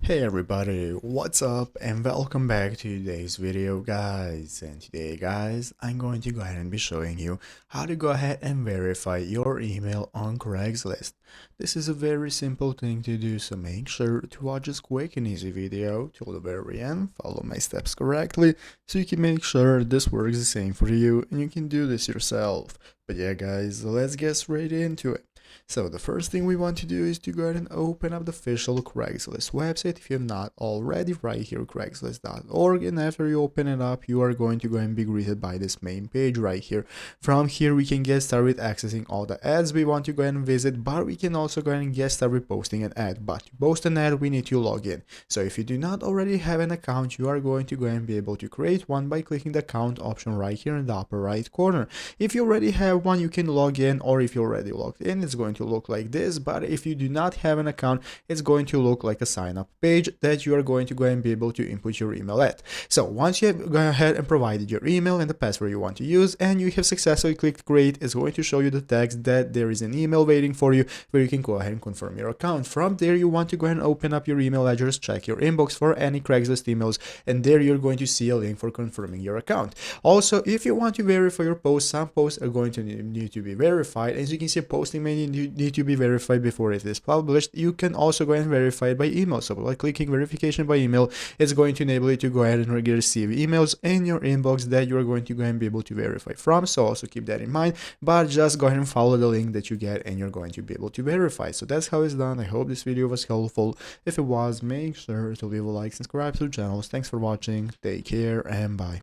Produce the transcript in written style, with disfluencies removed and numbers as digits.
Hey everybody, what's up and welcome back to today's video guys. And today guys, I'm going to go ahead and be showing you how to go ahead and verify your email on Craigslist. This is a very simple thing to do, so make sure to watch this quick and easy video till the very end, follow my steps correctly so you can make sure this works the same for you and you can do this yourself. But yeah guys, let's get straight into it. So the first thing we want to do is to go ahead and open up the official Craigslist website if you have not already, right here craigslist.org, and after you open it up you are going to go and be greeted by this main page right here. From here we can get started with accessing all the ads we want to go ahead and visit, but we can also go ahead and get started with posting an ad. But to post an ad we need to log in. So if you do not already have an account, you are going to go and be able to create one by clicking the account option right here in the upper right corner. If you already have one, you can log in, or if you're already logged in, it's going to look like this. But if you do not have an account, it's going to look like a sign up page that you are going to go and be able to input your email at. So once you have gone ahead and provided your email and the password you want to use, and you have successfully clicked create, it's going to show you the text that there is an email waiting for you where you can go ahead and confirm your account. From there you want to go ahead and open up your email address, check your inbox for any Craigslist emails, and there you're going to see a link for confirming your account. Also, if you want to verify your posts, some posts are going to need to be verified. As you can see, posting may need to be verified before it is published. You can also go ahead and verify it by email. So by clicking verification by email, it's going to enable you to go ahead and receive emails in your inbox that you are going to go and be able to verify from. So also keep that in mind, but just go ahead and follow the link that you get and you're going to be able to verify. So that's how it's done. I hope this video was helpful. If it was, make sure to leave a like, subscribe to the channel. Thanks for watching. Take care and bye.